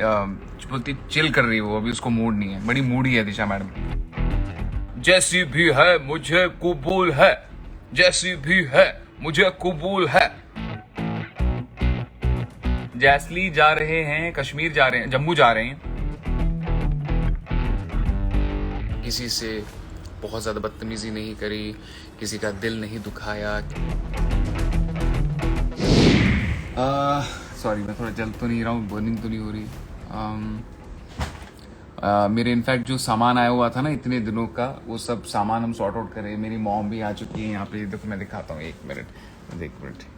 बोलती चिल कर रही है वो, अभी उसको मूड नहीं है, बड़ी मूडी है दिशा मैडम। जैसी भी है मुझे कबूल है, जैसी भी है मुझे कबूल है। जैसली जा रहे हैं, कश्मीर जा रहे हैं, जम्मू जा रहे हैं। किसी से बहुत ज्यादा बदतमीजी नहीं करी, किसी का दिल नहीं दुखाया। सॉरी मैं थोड़ा जल तो नहीं रहा हूँ, बर्निंग तो नहीं हो रही। मेरे इनफैक्ट जो सामान आया हुआ था ना इतने दिनों का, वो सब सामान हम सॉर्ट आउट करें। मेरी मॉम भी आ चुकी है यहाँ पे, देखो मैं दिखाता हूँ, एक मिनट,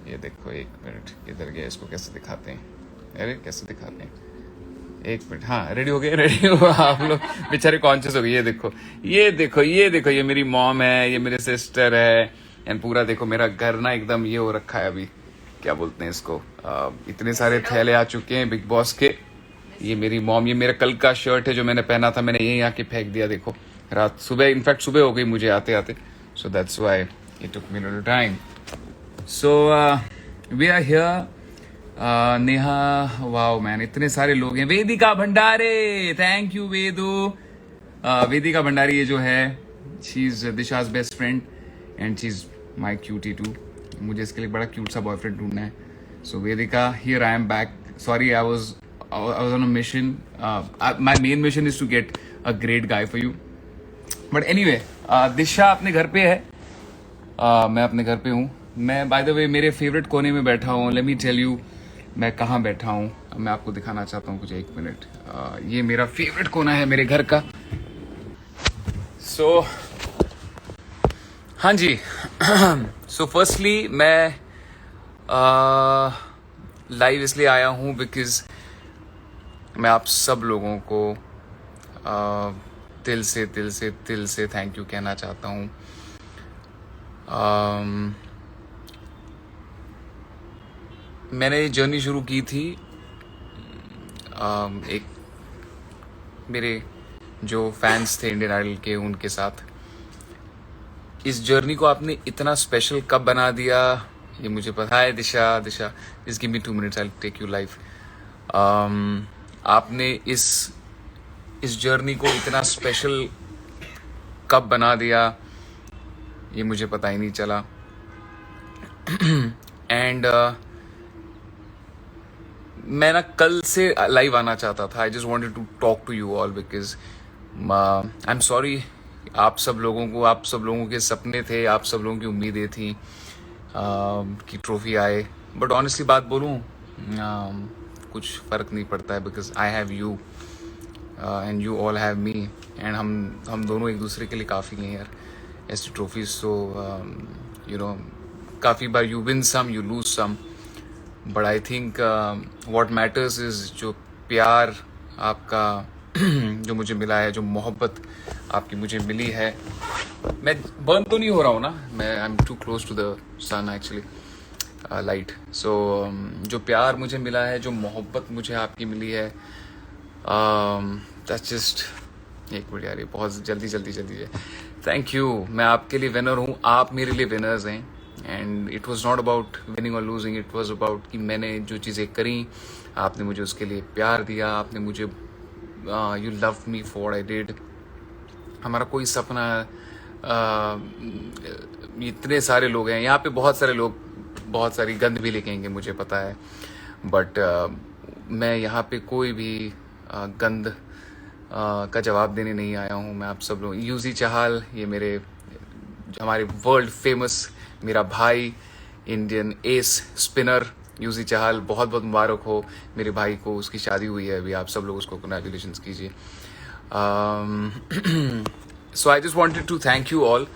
ये देखो, एक मिनट, किधर गया, इसको कैसे दिखाते हैं, अरे कैसे दिखाते हैं, एक मिनट, हाँ रेडी हो गए, रेडी हो आप लोग, बेचारे कॉन्शियस हो गए। ये देखो, ये देखो, ये देखो, ये मेरी मॉम है, ये मेरे सिस्टर है, एंड पूरा देखो मेरा घर ना एकदम ये हो रखा है। अभी क्या बोलते हैं इसको, इतने सारे थैले आ चुके हैं बिग बॉस के। ये मेरी मॉम, ये मेरा कल का शर्ट है जो मैंने पहना था, मैंने यहीं आके फेंक दिया, देखो रात, सुबह, इनफैक्ट सुबह हो गई मुझे आते आते, so that's why it took me little time. So we are here. Neha, wow man, इतने सारे लोग हैं। Vedika Bhandare, thank you Vedu. वेदिका भंडारी ये जो है, she is Disha's best friend and she is my cutie too. मुझे इसके लिए बड़ा क्यूट सा बॉयफ्रेंड ढूंढना है। So Vedika, here I am back. Sorry, I was on a mission. My main mission is to get a great guy for you. But anyway, दिशा अपने घर पे है, मैं अपने घर पे हूँ। मैं बाय द वे मेरे फेवरेट कोने में बैठा हूँ। लेट मी टेल यू मैं कहाँ बैठा हूँ, मैं आपको दिखाना चाहता हूँ कुछ, एक मिनट। ये मेरा फेवरेट कोना है मेरे घर का। सो हाँ जी। सो फर्स्टली मैं लाइव इसलिए आया हूँ बिकॉज मैं आप सब लोगों को दिल से थैंक यू कहना चाहता हूँ। मैंने ये जर्नी शुरू की थी एक मेरे जो फैंस थे इंडियन आइडल के, उनके साथ। इस जर्नी को आपने इतना स्पेशल कब बना दिया ये मुझे पता है। Disha just give me 2 minutes, I will take you live. आपने इस जर्नी को इतना स्पेशल कब बना दिया ये मुझे पता ही नहीं चला। एंड मैं ना कल से लाइव आना चाहता था। I just wanted to talk to you all because I am sorry, आप सब लोगों के सपने थे, आप सब लोगों की उम्मीदें थी कि ट्रॉफी आए। बट ऑनेस्टली बात बोलूं, कुछ फ़र्क नहीं पड़ता है because I have you and you all have me, and हम दोनों एक दूसरे के लिए काफ़ी हैं यार। ऐसी ट्रॉफीज सो यू नो, काफ़ी बार you win some, you lose some, but I think what matters is जो प्यार आपका जो मुझे मिला है, जो मोहब्बत आपकी मुझे मिली है। मैं बर्न तो नहीं हो रहा हूँ ना, मैं I am too close to the sun actually, light. So जो प्यार मुझे मिला है, जो मोहब्बत मुझे आपकी मिली है, दैट्स जस्ट, एक मिनट यार, ये बहुत जल्दी थैंक यू। मैं आपके लिए विनर हूँ, आप मेरे लिए विनर्स हैं। And it was not about winning और लूजिंग, इट वॉज अबाउट कि मैंने जो चीज़ें करी, आपने मुझे उसके लिए प्यार दिया, आपने मुझे you love me for I did. हमारा कोई सपना, इतने सारे लोग हैं यहाँ पे, बहुत सारे लोग बहुत सारी गंद भी लेके आएंगे मुझे पता है, बट मैं यहाँ पे कोई भी गंद का जवाब देने नहीं आया हूँ। मैं आप सब लोग, यूजी चाहल, ये हमारे वर्ल्ड फेमस मेरा भाई, इंडियन एस स्पिनर यूजी चाहल, बहुत बहुत मुबारक हो मेरे भाई को, उसकी शादी हुई है अभी, आप सब लोग उसको कंग्रेचुलेशंस कीजिए। So I just wanted to thank you all.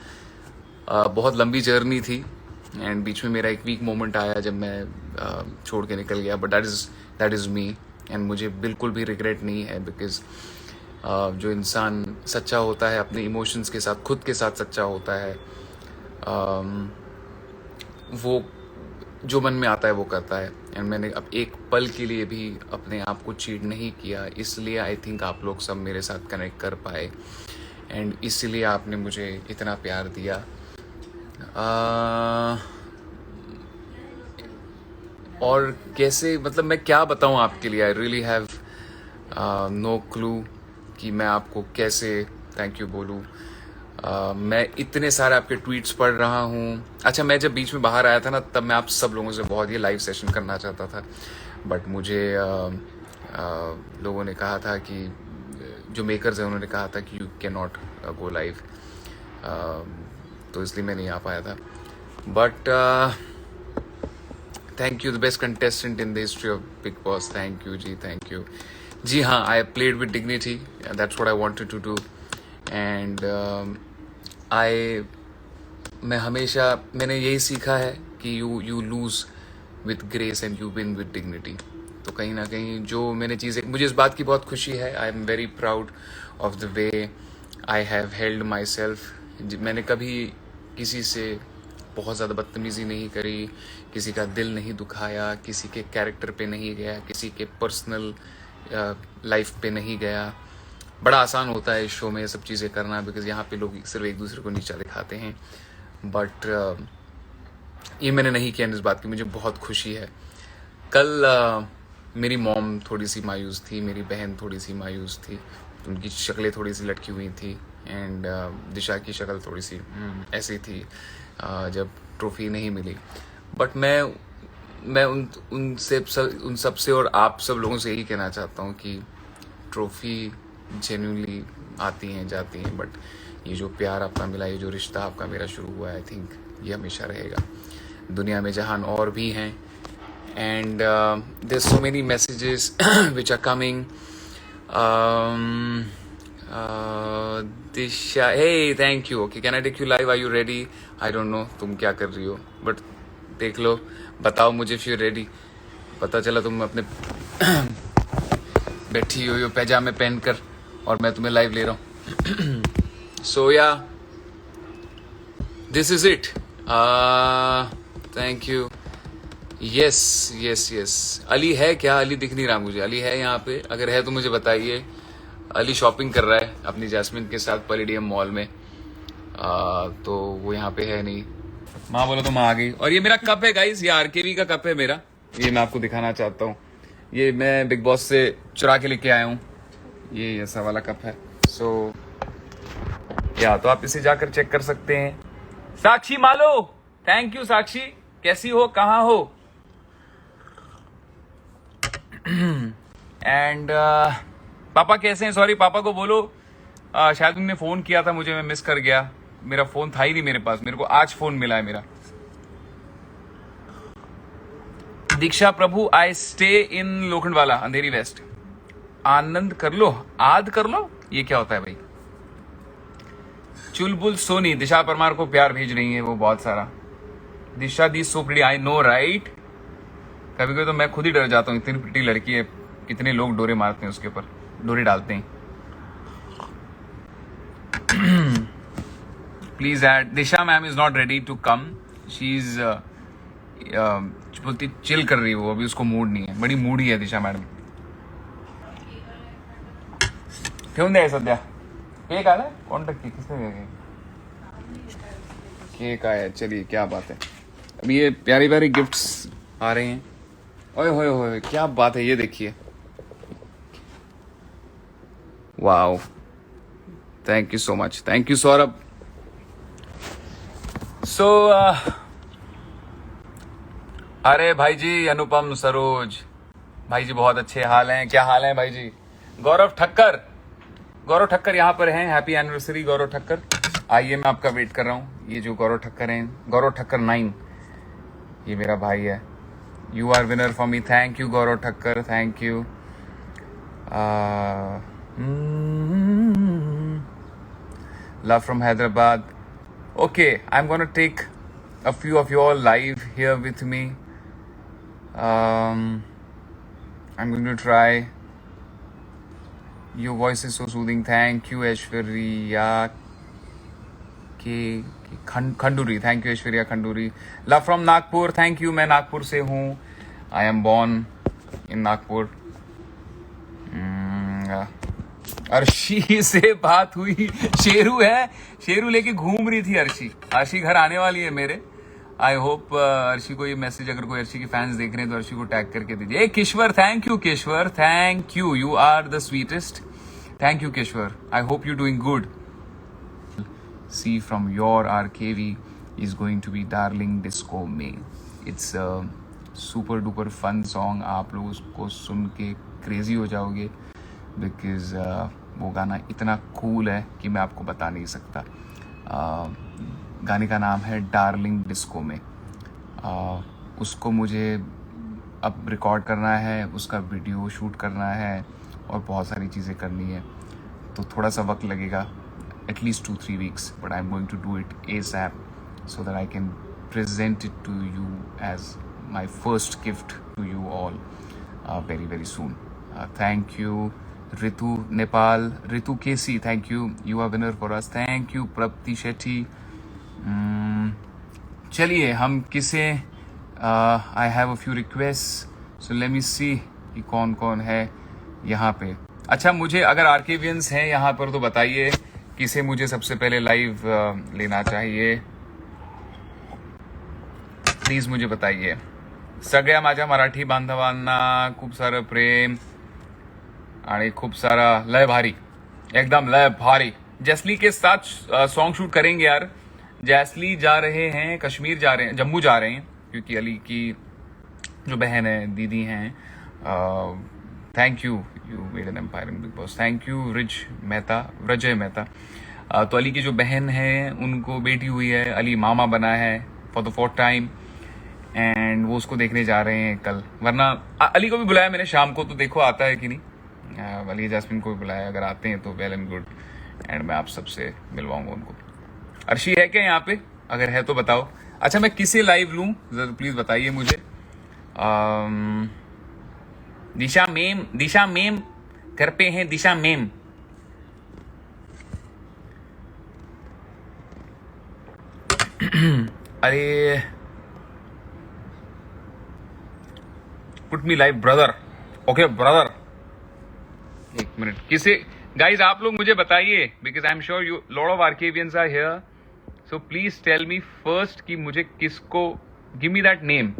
बहुत लंबी जर्नी थी एंड बीच में मेरा एक वीक मोमेंट आया जब मैं छोड़ के निकल गया, but that is me, and मुझे बिल्कुल भी रिग्रेट नहीं है बिकॉज जो इंसान सच्चा होता है अपने इमोशंस के साथ, खुद के साथ सच्चा होता है, वो जो मन में आता है वो करता है। एंड मैंने अब एक पल के लिए भी अपने आप को चीट नहीं किया, इसलिए आई थिंक आप लोग सब मेरे साथ कनेक्ट कर पाए एंड इसलिए आपने मुझे इतना प्यार दिया। और कैसे, मतलब मैं क्या बताऊं आपके लिए, I really have no clue कि मैं आपको कैसे थैंक यू बोलूँ। मैं इतने सारे आपके ट्वीट्स पढ़ रहा हूँ। अच्छा, मैं जब बीच में बाहर आया था ना, तब मैं आप सब लोगों से बहुत ही लाइव सेशन करना चाहता था, बट मुझे लोगों ने कहा था कि जो मेकर्स हैं उन्होंने कहा था कि you can not go live, तो इसलिए मैं नहीं आ पाया था। But thank you, the best contestant in the history of Bigg Boss. Thank you जी, थैंक यू जी। हाँ, I played with dignity, that's what I wanted to do. And मैं हमेशा मैंने यही सीखा है कि you lose with grace and you win with dignity. तो कहीं ना कहीं जो मैंने चीज़ें, मुझे इस बात की बहुत खुशी है, I am very proud of the way I have held my self. मैंने कभी किसी से बहुत ज़्यादा बदतमीज़ी नहीं करी, किसी का दिल नहीं दुखाया, किसी के कैरेक्टर पे नहीं गया, किसी के पर्सनल लाइफ पे नहीं गया। बड़ा आसान होता है इस शो में ये सब चीज़ें करना, बिकॉज यहाँ पे लोग सिर्फ एक दूसरे को नीचा दिखाते हैं, बट ये मैंने नहीं किया। इस बात की मुझे बहुत खुशी है। कल मेरी मॉम थोड़ी सी मायूस थी, मेरी बहन थोड़ी सी मायूस थी, उनकी शक्लें थोड़ी सी लटकी हुई थी, एंड दिशा की शक्ल थोड़ी सी ऐसी थी जब ट्रॉफी नहीं मिली। बट मैं उन सब से और आप सब लोगों से यही कहना चाहता हूँ कि ट्रॉफी जेन्युइनली आती हैं जाती हैं, बट ये जो प्यार आपका मिला, ये जो रिश्ता आपका मेरा शुरू हुआ है, आई थिंक ये हमेशा रहेगा। दुनिया में जहान और भी हैं, and there so many messages which are coming. Disha, hey thank you, okay, can I take you live, are you ready? I don't know तुम क्या कर रही हो, बट देख लो, बताओ मुझे इफ यू रेडी। पता चला तुम अपने बैठी हुई हो पैजामे पहनकर और मैं तुम्हें लाइव ले रहा हूँ। सो या, this is it. Thank you. Yes yes yes, Ali है क्या? अली दिख नहीं रहा मुझे। अली है यहाँ पे? अगर है तो मुझे बताइए। अली शॉपिंग कर रहा है अपनी जैस्मिन के साथ पैलेडियम मॉल में, तो वो यहाँ पे है नहीं। माँ बोलो तो माँ आ गई। और ये मेरा कप है गाइस, ये आरकेवी का कप है मेरा, ये मैं आपको दिखाना चाहता हूँ। ये मैं बिग बॉस से चुरा के लेके आया हूँ, ये ऐसा वाला कप है। सो या तो आप इसे जाकर चेक कर सकते हैं। साक्षी मालो, थैंक यू साक्षी, कैसी हो, कहाँ हो? एंड पापा कैसे हैं? सॉरी, पापा को बोलो शायद उन्होंने फोन किया था मुझे, मैं मिस कर गया, मेरा फोन था ही नहीं मेरे पास, मेरे को आज फोन मिला है मेरा। Diksha Prabhu, I stay in Lokhandwala, Andheri West. आनंद कर लो, आद कर लो, ये क्या होता है भाई? चुलबुल सोनी, दिशा परमार को प्यार भेज रही है वो बहुत सारा। दिशा दी so pretty, I know right. कभी कभी तो मैं खुद ही डर जाता हूँ, इतनी प्रिटी लड़की है, कितने लोग डोरे मारते हैं उसके ऊपर, डोरे डालते हैं। Please add, Disha ma'am is not ready to come, she is बोलती चिल कर रही है वो, अभी उसको मूड नहीं है, बड़ी मूडी है दिशा मैडम। क्यों दे सद्या केक आया? कौन टक्की, किसने दिया केक? आया, चलिए क्या बात है। अभी ये प्यारी प्यारी गिफ्ट्स आ रहे हैं। ओए होए होए, क्या बात है, ये देखिए, wow, thank you so much, thank you Saurabh. So अरे भाई जी, अनुपम सरोज भाई जी बहुत अच्छे हाल हैं। क्या हाल है भाई जी? गौरव ठक्कर, गौरव ठक्कर यहाँ पर हैं, हैप्पी एनिवर्सरी गौरव ठक्कर। आइए, मैं आपका वेट कर रहा हूँ। ये जो गौरव ठक्कर हैं, गौरव ठक्कर 9, ये मेरा भाई है। You are winner for me, thank you Gaurav Thakkar, thank you. Love from Hyderabad. Okay, I am gonna take a few of you all live here with me. I'm going to try. Your voice is so soothing. Thank you, Aishwarya Khanduri. Thank you, Aishwarya Khanduri. Love from Nagpur. Thank you. मैं नागपुर से हूँ. I am born in Nagpur. Arshi से बात हुई? शेरू है, शेरू लेके घूम रही थी अर्शी। अर्शी घर आने वाली है मेरे, आई होप अर्शी को ये मैसेज, अगर कोई अर्शी के फैंस देख रहे हैं तो अर्शी को टैग करके दीजिए। ए Kishwar, thank you Kishwar, thank you, you are the sweetest. Thank you Kishwar, I hope you doing good. See from your RKV is going to be Darling Disco में। It's a super duper fun song, आप लोग उसको सुन के crazy हो जाओगे because वो गाना इतना कूल है कि मैं आपको बता नहीं सकता। गाने का नाम है डार्लिंग डिस्को में। उसको मुझे अब रिकॉर्ड करना है, उसका वीडियो शूट करना है और बहुत सारी चीज़ें करनी है, तो थोड़ा सा वक्त लगेगा, at least 2-3 weeks, but I am going to do it ASAP so that I can present it to you as my first gift to you all very very soon. Thank you Ritu Nepal, Ritu KC, thank you, you are winner for us. Thank you Prapti Shetty. चलिए हम किसे I have a few requests, so let me see कि कौन कौन है यहाँ पे। अच्छा, मुझे अगर आर्केवियंस हैं यहाँ पर तो बताइए किसे मुझे सबसे पहले लाइव लेना चाहिए, प्लीज मुझे बताइए। सगळ्या माझ्या मराठी बांधवांना खूप सारं प्रेम आणि खूप सारा लय भारी, एकदम लय भारी। जैसली के साथ सॉन्ग शूट करेंगे यार। जैसली जा रहे हैं कश्मीर, जा रहे हैं जम्मू जा रहे हैं, क्योंकि अली की जो बहन है, दीदी हैं। Thank you, you made an empire in Bigg Boss. Thank you Vijay Mehta. तो अली की जो बहन है उनको बेटी हुई है, अली मामा बना है for the 4th time, and वो उसको देखने जा रहे हैं कल। वरना अली को भी बुलाया मैंने शाम को, तो देखो आता है कि नहीं। अली जैस्मिन को भी बुलाया, अगर आते हैं तो वेल एंड गुड, एंड मैं आप सबसे मिलवाऊंगा उनको। अर्शी है क्या यहाँ पे? अगर है तो बताओ। अच्छा, मैं किसे लाइव लूँ जरा प्लीज बताइए मुझे। दिशा मेम घर पे हैं, दिशा मेम। अरे put me live brother. Okay brother, एक मिनट। किसे गाइज आप लोग मुझे बताइए, because I am sure you lot of Arkevians are here, so please tell me first कि मुझे किसको, गिव मी दैट नेम।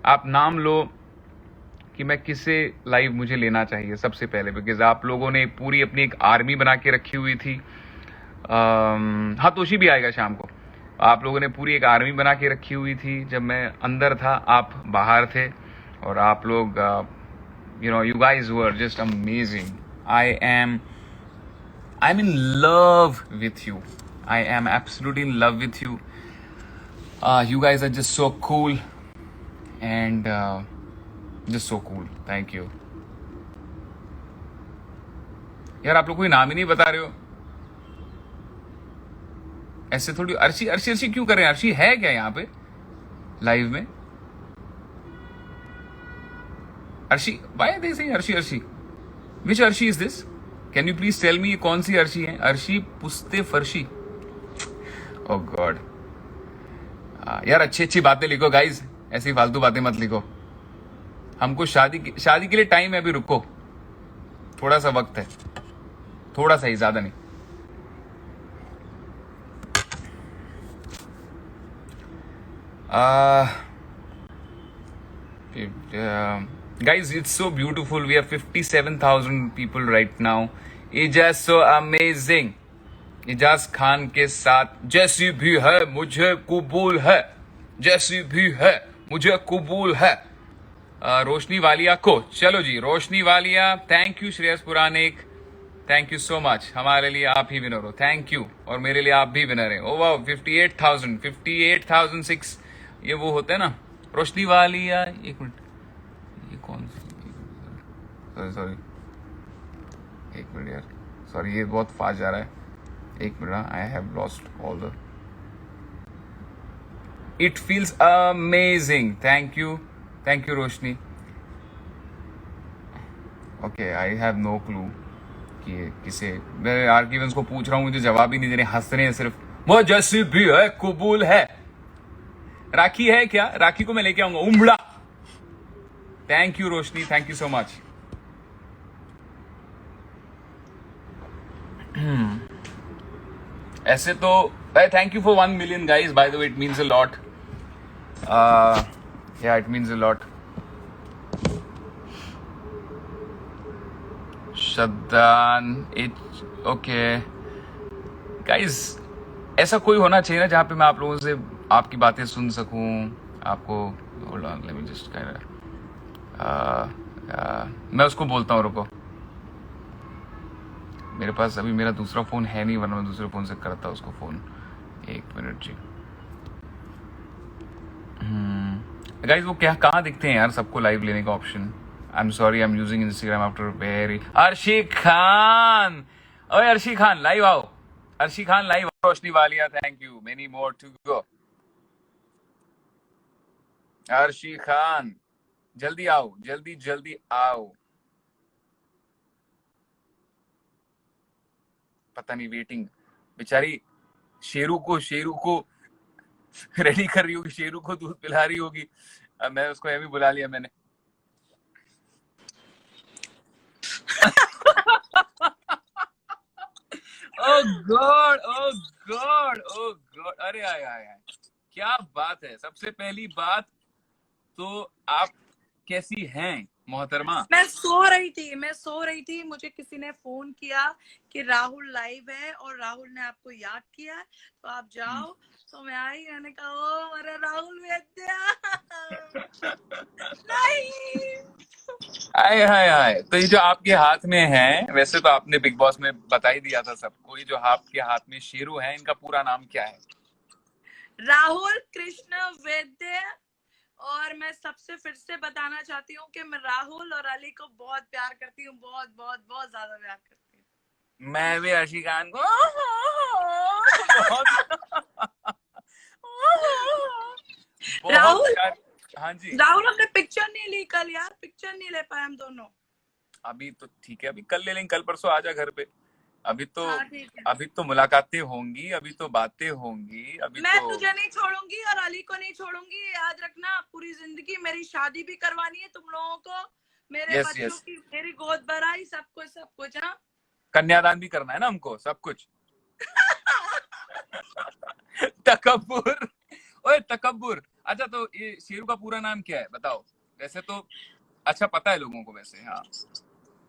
आप नाम लो कि मैं किसे लाइव मुझे लेना चाहिए सबसे पहले, बिकॉज आप लोगों ने पूरी अपनी एक आर्मी बना के रखी हुई थी। हाँ, तोशी भी आएगा शाम को। आप लोगों ने पूरी एक आर्मी बना के रखी हुई थी। जब मैं अंदर था आप बाहर थे, और आप लोग you guys were just amazing. I'm in love with you. I am absolutely in love with you. You guys are just so cool and just so cool. Thank you. यार आप लोग कोई नाम ही नहीं बता रहे हो, ऐसे थोड़ी। अर्शी क्यों कर रहे हैं? अर्शी है क्या यहाँ पे लाइव में? Arshi, why are they saying Arshi? Which Arshi is this? Can you please tell me कौन सी अर्शी है? अर्शी पुस्ते फर्शी। Oh God. यार अच्छी बातें लिखो गाइज, ऐसी फालतू बातें मत लिखो। हमको शादी के लिए टाइम है, अभी रुको, थोड़ा सा वक्त है, थोड़ा सा ही, ज्यादा नहीं। Guys, it's so beautiful. We have 57,000 people right now. It's just so amazing. Ijaz Khan के साथ जैसी भी है मुझे कबूल है, जैसी भी है मुझे कबूल है। रोशनी वालिया को, चलो जी Roshni Walia, thank you. Shreyas Puranik, thank you so much. हमारे लिए आप ही विनर हो, थैंक यू। और मेरे लिए आप भी विनर हैं। ओ वाह, 58,006 ये वो होते हैं ना। रोशनी वालिया, एक मिनट, ये कौन सी? सॉरी एक मिनट यार, सॉरी ये बहुत फास्ट जा रहा है। एक minute, I have lost all the. It feels amazing, thank you Roshni. Okay, I have no clue कि किसे। मैं आर्किवेंस को पूछ रहा हूँ, मुझे जवाब ही नहीं दे रहे, हंस रहे हैं सिर्फ। वो जैसी भी है कबूल है। राखी है क्या? राखी को मैं लेके आऊंगा, उमड़ा। Thank you Roshni, thank you so much. ऐसे तो thank you for 1 million guys, bye the way it means a lot. Yeah, it means a lot. Shaddan, it okay. Guys, ऐसा कोई होना चाहिए ना जहाँ पे मैं आप लोगों से आपकी बातें सुन सकूं, आपको hold on let me just मैं उसको बोलता हूँ, रुको। मेरे पास अभी मेरा दूसरा फोन है नहीं, वरना मैं दूसरे फोन से करता उसको फोन। एक मिनट जी। गाइस वो क्या कहाँ दिखते हैं यार सबको लाइव लेने का option? I am sorry, I am using Instagram after very. Arshi Khan, ओए अर्शी खान लाइव आओ। अर्शी खान लाइव आओ। Roshni Walia, thank you, many more to go. Arshi Khan जल्दी आओ, जल्दी जल्दी आओ। पता नहीं वेटिंग, बेचारी शेरू को रेडी कर रही होगी, शेरू को दूध पिला रही होगी। अब मैं उसको अभी बुला लिया मैंने। ओ गॉड, ओ गॉड, ओ गॉड, अरे आय आय आय, क्या बात है। सबसे पहली बात तो आप कैसी हैं मोहतरमा? मैं सो रही थी, मुझे किसी ने फोन किया कि राहुल लाइव है और राहुल ने आपको याद किया है, तो आप जाओ। तो मैं आई, मैंने कहा ओ अरे राहुल वैद्या नहीं। आय हाय हाय, तो ये जो आपके हाथ में है, वैसे तो आपने बिग बॉस में बता ही दिया था सबको, ये जो आपके हाथ में शेरू है, इनका पूरा नाम क्या है? राहुल कृष्ण वैद्य। और मैं सबसे फिर से बताना चाहती हूँ कि मैं राहुल और अली को बहुत प्यार करती हूँ, बहुत बहुत बहुत ज्यादा प्यार करती हूँ। मैं भी अर्शी खान को बहुत राहुल, प्यार। हाँ जी। राहुल हमने पिक्चर नहीं ली कल यार, पिक्चर नहीं ले पाए हम दोनों। अभी तो ठीक है, अभी कल ले लेंगे, कल परसों आ जा घर पे। अभी तो हाँ ठीक है। अभी तो मुलाकातें होंगी, अभी तो बातें होंगी, अभी मैं तो। तुझे नहीं छोड़ूंगी और अली को नहीं छोड़ूंगी, याद रखना। पूरी जिंदगी मेरी शादी भी करवानी है तुम लोगों को, मेरे यस बच्चों यस, की, मेरी गोद भराई, सब कुछ सब कुछ। हाँ कन्यादान भी करना है ना हमको, सब कुछ। तकब्बुर, ओए तकब्बुर। अच्छा तो ये शेरू का पूरा नाम क्या है बताओ? वैसे तो अच्छा पता है लोगों को वैसे। हाँ,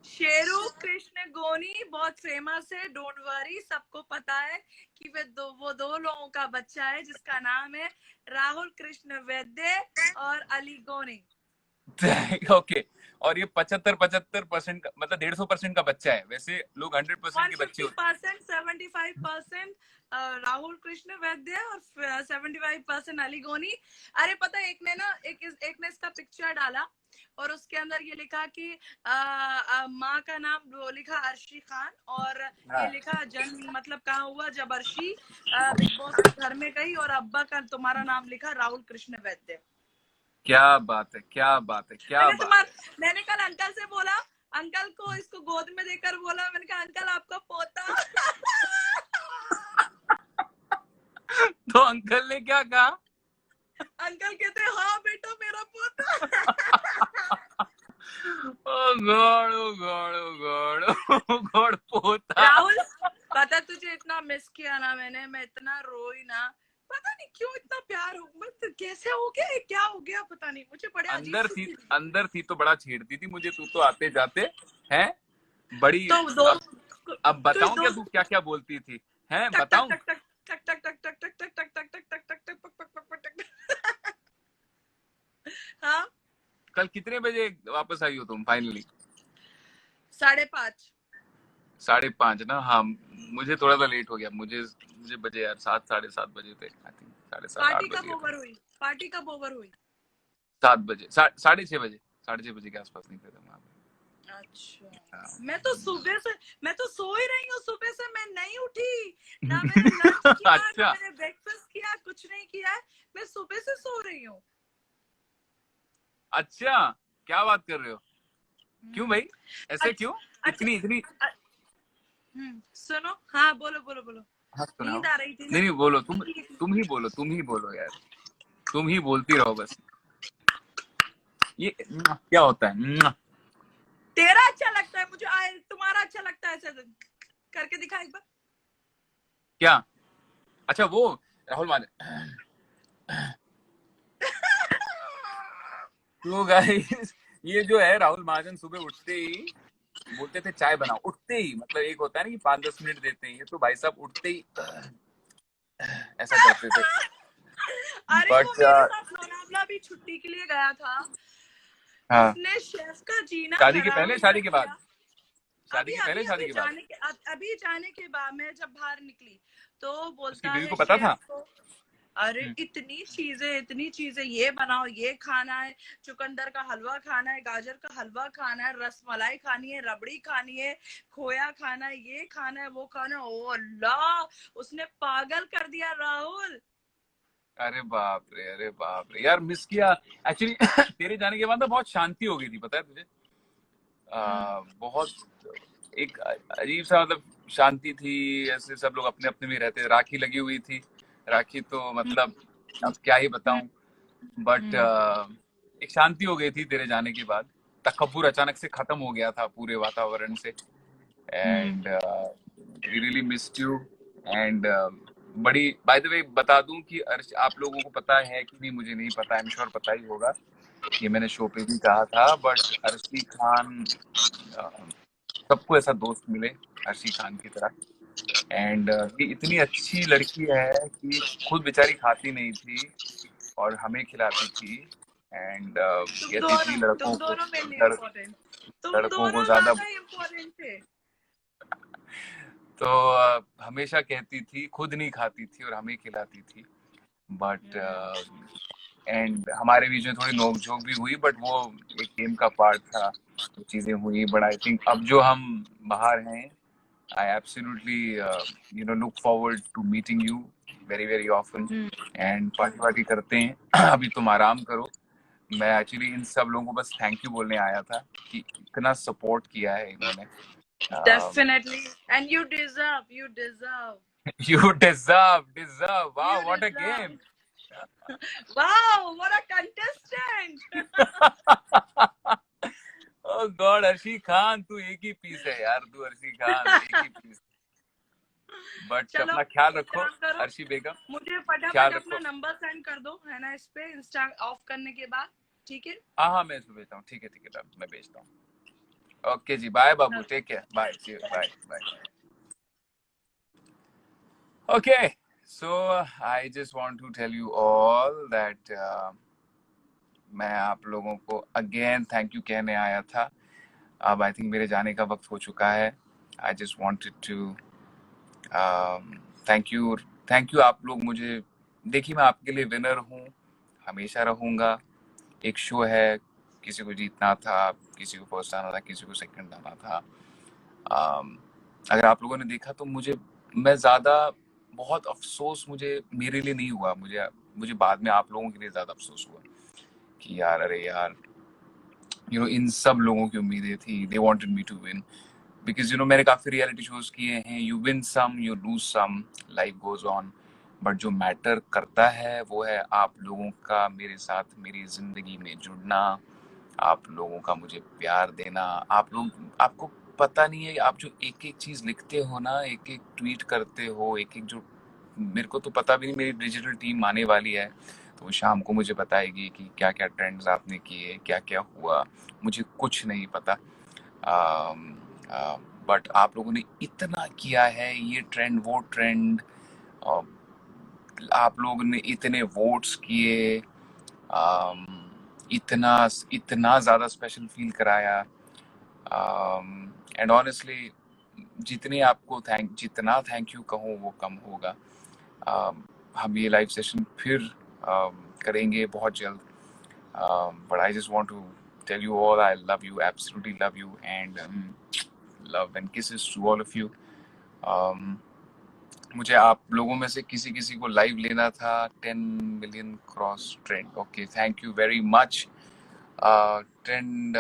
शेरू कृष्ण गोनी बहुत फेमस है, डोंट वरी, सबको पता है कि वो दो लोगों का बच्चा है जिसका नाम है राहुल कृष्ण वैद्य और अली गोनी। ओके। और ये 75% का मतलब 150% का बच्चा है, वैसे लोग 100% के बच्चे होते 150%, 75% राहुल कृष्ण वैद्य और 75% अली गोनी। अरे पता है, एक ने इसका पिक्चर डाला और उसके अंदर ये लिखा कि माँ का नाम वो लिखा अर्शी खान, और ये लिखा जन्म मतलब कहाँ हुआ, जब अर्शी बिग बॉस के घर में गई, और अब्बा का तुम्हारा नाम लिखा राहुल कृष्ण वैद्य। क्या बात है, क्या बात है, क्या बात है। मैंने कल अंकल से बोला, अंकल को इसको गोद में देकर बोला, मैंने कहा अंकल आपका पोता। तो अंकल ने क्या कहा? अंकल कहते हाँ बेटा मेरा पोता। ओ गॉड, ओ गॉड, ओ गॉड, ओ गॉड, पोता। राहुल पता तुझे इतना मिस किया ना मैंने, मैं इतना रोई ना, पता नहीं क्यों इतना प्यार हो, मतलब कैसे हो गया, क्या हो गया पता नहीं, मुझे बड़े अजीब अंदर थी तो बड़ा छेड़ती थी मुझे, तू तो आते जाते हैं बड़ी। तो दो अब बताऊं क्या तू क्या क्या बोलती थी? हैं बताऊं? हाँ कल कितने बजे वापस आई हो तुम फाइनली? 5:30। 5:30 ना? हाँ, मुझे थोड़ा सा लेट हो गया, मुझे बजे यार 7, 7:30 बजे थे, आई थिंक 7:30, 8 पार्टी बज कब गए ओवर हुई? पार्टी कब ओवर हुई? 7 बजे, 6:30 बजे, 6:30 बजे के आसपास निकले थे वहां पे। अच्छा, मैं तो सो ही रही हूँ, सुबह से मैं नहीं उठी, ना मैंने लंच किया अच्छा, ना मैंने ब्रेकफास्ट किया, कुछ नहीं किया है, मैं सुबह से सो रही हूँ। अच्छा, क्या बात कर रहे हो? क्यों भाई, ऐसे क्यों? अच्छा, इतनी सुनो, हाँ बोलो बोलो बोलो। हाँ सुनाओ। नींद आ रही थी नहीं ना। नहीं बोलो, तुम ही बोलो यार, तुम ही बोलती रहो बस। ये क्या होता है? तेरा अच्छा लगता है मुझे, तुम्हारा अच्छा लगता है, ऐसे करके दिखा एक बार। क्या? अच्छा वो राहुल मान तो गाइस ये जो है राहुल महाजन सुबह उठते ही बोलते थे चाय बनाओ, उठते ही, मतलब एक होता है ना कि 5-10 मिनट देते हैं, ये तो भाई साहब उठते ही ऐसा करते थे। अरे वो बट मेरे साथ लोनावला भी छुट्टी के लिए गया था, हाँ, उसने शेफ का जीना शादी के हराम पहले कर शादी के बाद, दिया। शादी के पहले शादी के बाद अभी जाने के बाद मैं जब बाहर निकली तो उसकी बोलता बीवी है को पता शेफ था। को, अरे हम्म, इतनी चीजें ये बनाओ, ये खाना है, चुकंदर का हलवा खाना है, गाजर का हलवा खाना है, रस मलाई खानी है, रबड़ी खानी है, खोया खाना है, ये खाना है, वो खाना है। ओ अल्लाह, उसने पागल कर दिया राहुल। अरे बाप रे, अरे बाप रे यार, मिस किया एक्चुअली। तेरे जाने के बाद ना बहुत शांति हो गई थी, पता है तुझे? हम्म, बहुत एक अजीब सा मतलब शांति थी, ऐसे सब लोग अपने अपने में रहते, राखी लगी हुई थी, राखी तो हम्म, मतलब अब क्या ही हम्म, बताऊं। बट हम्म, एक शांति हो गई थी तेरे जाने के बाद, तकब्बुर अचानक से खत्म हो गया था पूरे वातावरण से। Hmm, and we really missed you. And बड़ी बाय द वे बता दूं कि आप लोगों को पता है कि नहीं मुझे नहीं पता, आई एम श्योर पता ही होगा, ये मैंने शो पे भी कहा था, बट अर्शी खान सबको ऐसा दोस्त मिले अर्शी खान की तरह। एंड ये इतनी अच्छी लड़की है कि खुद बेचारी खाती नहीं थी और हमें खिलाती थी। एंड कहती थी तुम दोनों मेरे लिए लड़, इम्पोर्टेंट, तुम लड़कों को दोनों ज्यादा, ज्यादा इम्पोर्टेंट थे। तो हमेशा कहती थी, खुद नहीं खाती थी और हमें खिलाती थी। बट हम्म, एंड हमारे बीच में थोड़ी नोक-झोंक भी हुई, बट वो एक गेम का पार्ट था, वो चीजें हुई। बट आई थिंक अब जो हम बाहर हैं, I absolutely look forward to meeting you very very often, hmm, and party वार्टी करते हैं। अभी तुम आराम करो। मैं एक्चुअली इन सब लोगों को बस थैंक यू बोलने आया था कि इतना सपोर्ट किया है इन्होंने। Definitely, and you deserve, you deserve, you wow what a deserve. Game. Wow, what a contestant! Oh God, Arshi Khan तू एक ही पीस है यार, तू अर्शी खान एक ही पीस। बट चलो अपना ख्याल एक रखो काम करो, अर्शी बेगम, मुझे फटाफट ख्याल अपना रखो। नंबर सेंड कर दो, है ना, इस पे इंस्टा ऑफ करने के बाद, ठीक है? हाँ हाँ मैं इसको भेजता हूँ, ठीक है ठीक है, मैं भेजता हूँ। ओके जी, बाय बाबू, चलो, take care, bye, see you, bye bye. Okay, so I just want to tell you all that मैं आप लोगों को अगेन थैंक यू कहने आया था। अब आई थिंक मेरे जाने का वक्त हो चुका है। I just wanted to thank you, thank you आप लोग मुझे, देखिए मैं आपके लिए विनर हूँ, हमेशा रहूँगा। एक शो है, किसी को जीतना था, किसी को फर्स्ट आना था, किसी को सेकंड आना था। um, अगर आप लोगों ने देखा तो मुझे, मैं ज़्यादा बहुत अफसोस मुझे मेरे लिए नहीं हुआ, मुझे मुझे बाद में आप लोगों के लिए ज़्यादा अफसोस हुआ कि यार अरे यार इन सब लोगों की उम्मीदें थी, they wanted me to win, because मैंने काफ़ी रियलिटी शोज किए हैं, you win some you lose some, life goes on. But जो मैटर करता है वो है आप लोगों का मेरे साथ मेरी ज़िंदगी में जुड़ना, आप लोगों का मुझे प्यार देना। आप लोग, आपको पता नहीं है, आप जो एक एक चीज़ लिखते हो ना, एक एक ट्वीट करते हो, एक एक जो, मेरे को तो पता भी नहीं, मेरी डिजिटल टीम आने वाली है तो वो शाम को मुझे बताएगी कि क्या क्या ट्रेंड्स आपने किए, क्या क्या हुआ, मुझे कुछ नहीं पता। बट आप लोगों ने इतना किया है, ये ट्रेंड वो ट्रेंड, आप लोगों ने इतने वोट्स किए, इतना इतना ज़्यादा स्पेशल फील कराया। एंड ऑनेस्टली जितना थैंक यू कहूँ वो कम होगा। हम ये लाइव सेशन फिर करेंगे बहुत जल्द। But I just want to tell you all I love you, absolutely love you, and love and kisses to all of you. मुझे आप लोगों में से किसी किसी को लाइव लेना था, 10 million cross trend. Okay, thank you very much trend,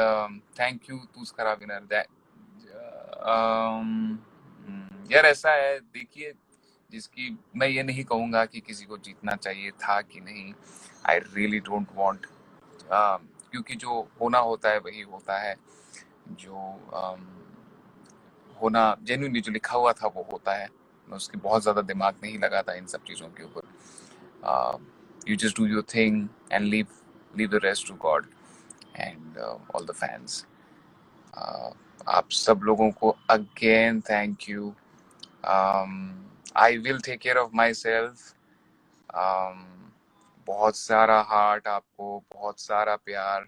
thank you तूज करा विनर दैट। यार ऐसा है, देखिए, जिसकी मैं ये नहीं कहूँगा कि किसी को जीतना चाहिए था कि नहीं, आई रियली डोंट वांट, क्योंकि जो होना होता है वही होता है, जो होना जेन्युइनली जो लिखा हुआ था वो होता है। मैं उसके बहुत ज़्यादा दिमाग नहीं लगाता इन सब चीज़ों के ऊपर। You just do your thing and leave the rest to God. and all the fans. आप सब लोगों को again thank you. I will take care of myself. बहुत सारा हार्ट आपको, बहुत सारा प्यार,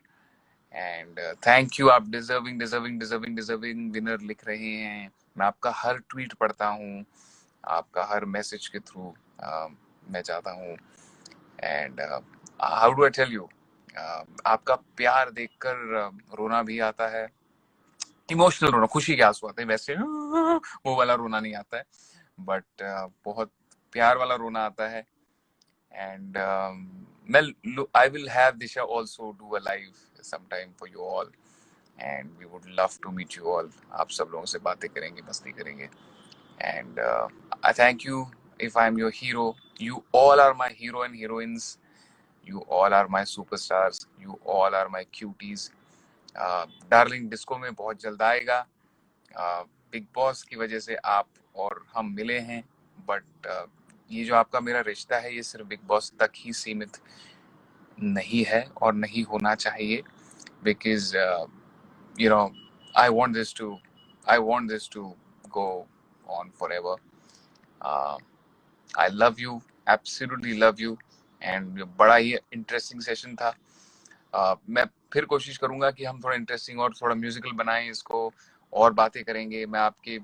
एंड थैंक यू. आप deserving deserving deserving deserving winner लिख रहे हैं. मैं आपका हर ट्वीट पढ़ता हूँ, आपका हर मैसेज के थ्रू मैं चाहता हूँ. And how do I tell you, आपका प्यार देखकर रोना भी आता है. इमोशनल रोना, खुशी के आंसू आते हैं, वैसे वो वाला रोना नहीं आता है, बट बहुत प्यार वाला रोना आता है. And I will have Disha also do a live sometime for you all, and we would love to meet you all. आप सब लोगों से बातें करेंगे, मस्ती करेंगे. And I thank you. If I'm your hero, you all are my hero and heroines. You all are my superstars. You all are my cuties. Darling disco में बहुत जल्द आएगा. बिग बॉस की वजह से आप और हम मिले हैं, बट ये जो आपका मेरा रिश्ता है ये सिर्फ बिग बॉस तक ही सीमित नहीं है और नहीं होना चाहिए. Because you know I want this to go on forever. I love you, absolutely love you. And बड़ा ही इंटरेस्टिंग सेशन था. मैं फिर कोशिश करूंगा कि हम थोड़ा इंटरेस्टिंग और थोड़ा म्यूजिकल बनाएं इसको, और बातें करेंगे. मैं आपके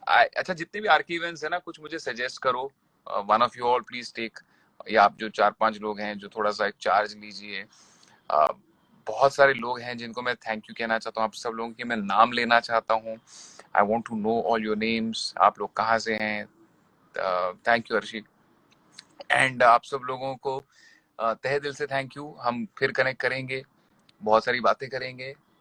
अच्छा जितने भी आरके इवेंट्स है ना, कुछ मुझे सजेस्ट करो. One of you all please take, या आप जो 4-5 लोग हैं जो थोड़ा सा एक चार्ज लीजिए. बहुत सारे लोग हैं जिनको मैं थैंक यू कहना चाहता हूँ. आप सब लोगों के मैं नाम लेना चाहता हूँ. I want to know all your names. आप लोग कहाँ से हैं? Thank you Arshi. एंड आप सब लोगों को तहे दिल से थैंक यू. हम फिर कनेक्ट करेंगे, बहुत सारी बातें करेंगे.